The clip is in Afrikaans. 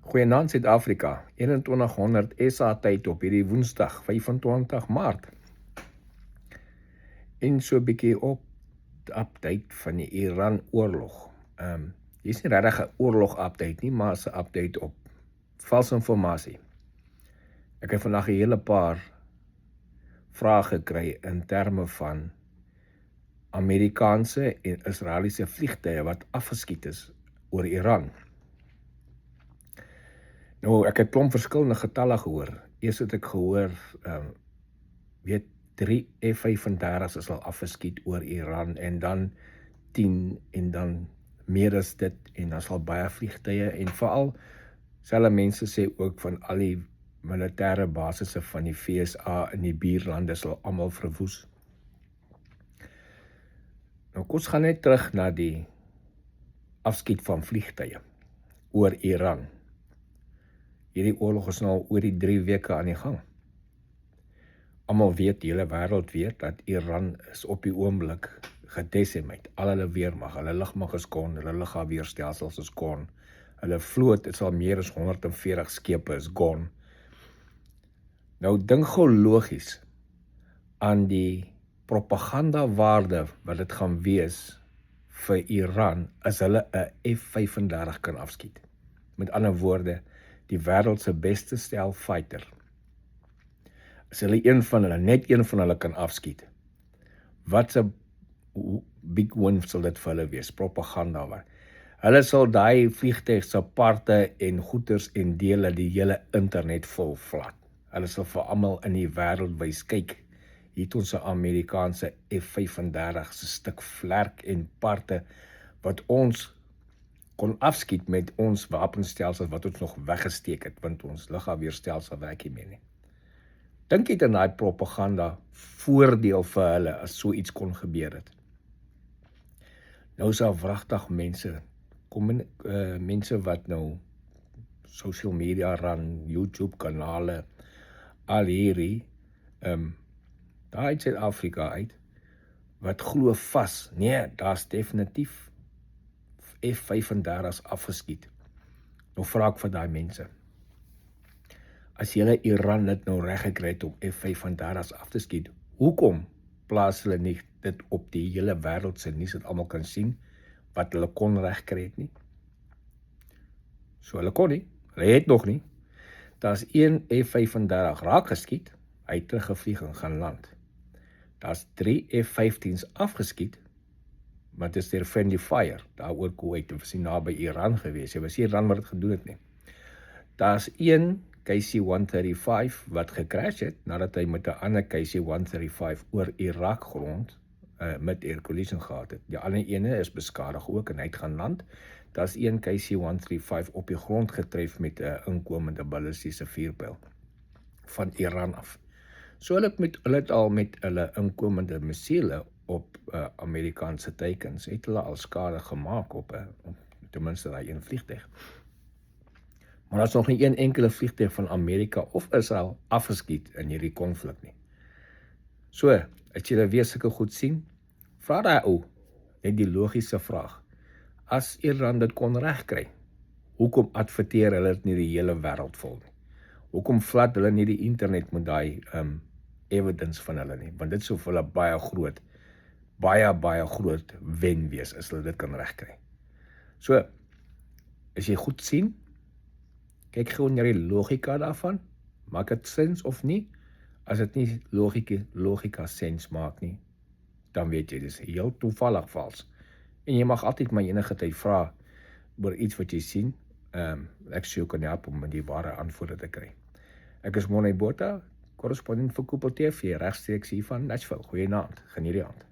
Goeienaand Suid-Afrika, 2100 SA tyd op hierdie Woensdag, 25 Maart. En so 'n bietjie update van die Iran-oorlog. Hier is nie regtig 'n oorlog-update nie, maar 'n update op valse inligting. Ek het vandag 'n hele paar vrae gekry in terme van Amerikaanse en Israeliese vliegtuie wat afgeskiet is oor Iran. Nou, ek het klomp verskillende getalle gehoor. Eers het ek gehoor, 3 F-35's is al afgeskiet oor Iran, en dan 10, en dan meer as dit, en dan sal baie vliegtuie, en veral, selfe mense sê ook van al die militêre basisse van die VSA in die buurlande sal almal verwoes. Nou, kom ons gaan net terug na die afskiet van vliegtuie oor Iran. Hierdie oorlog is nou al oor die 3 weke aan die gang. Almal weet, die hele wêreld weet, dat Iran is op die oomblik gedesimeer. Al hulle weermag, hulle lugmag is kon, hulle lugafweerstelsels is kon, hulle vloot is al meer as 140 skepe is kon. Nou, dink gou logies aan die propagandawaarde wat dit gaan wees vir Iran as hulle 'n F-35 kan afskiet. Met ander woorde, die wêreld se beste stel fighter. As hulle net een van hulle kan afskiet, wat 'n big win sal dit vir hulle wees, propaganda waar. Hulle sal daai vliegtuig se parte en goeders en dele die hele internet vol vlat. Hulle sal vir almal in die wêreld wys, kyk, hier het ons 'n Amerikaanse F-35 se stuk vlerk en parte wat ons kon afskiet met ons wapenstelsels wat ons nog weggesteek het, want ons lugafweerstelsel werk nie meer nie. Dink jy dat daai propaganda voordeel vir hulle as so iets kon gebeur het? Nou is daar wragtig mense, mense wat nou social media ran, YouTube kanale, al hierdie, daar uit Suid-Afrika uit, wat glo vas, nee, daar's definitief F-35's afgeskiet. Nou vra ek vir daai mense, as julle Iran dit nou reg gekry het om F-35's af te skiet, hoekom plaas hulle nie dit op die hele wêreld se nuus dat almal kan sien wat hulle kon reg kry het nie? So hulle kon nie, hulle het nog nie. Daar's 1 F-35 raak geskiet, hy het teruggevlieg en gaan land. Daar's 3 F-15's afgeskiet, maar dit is deur friendly fire, daar oor Kuwait, en was nie naby Iran gewees, dit was nie Iran wat dit gedoen het nie. Daar's 1 KC-135 wat gecrash het, nadat hy met 'n ander KC-135 oor Irak grond, met air collision gehad het. Die ander ene is beskadig ook, en hy het gaan land. Daar's 1 KC-135 op die grond getref met 'n inkomende ballistiese vuurpyl van Iran af. So hulle het al met hulle inkomende missiele op Amerikaanse teikens, het hulle al skade gemaak op ten minste daai een vliegtuig. Maar daar is nog nie een enkele vliegtuig van Amerika of Israel afgeskiet in hierdie konflik nie. So, as jy dit weer sulke goed sien, vra daai ou net die logiese vraag. As Iran dit kon regkry, hoekom adverteer hulle dit nie die hele wêreld vol nie? Hoekom vlat hulle nie die internet met daai evidence van hulle nie? Want dit sou vir hulle baie groot wen wees as hulle dit kan regkry. So, as jy goed sien, kyk gewoon na die logika daarvan, maak dit sens of nie? As dit nie logika sens maak nie, dan weet jy, dis heel toevallig vals. En jy mag altyd maar enige tyd vra oor iets wat jy sien, ek sê jou kan help om die ware antwoorde te kry. Ek is Monay Botha, korrespondent vir Koepel TV, regstreeks hier van Nashville. Goeienaand, geniet die aand.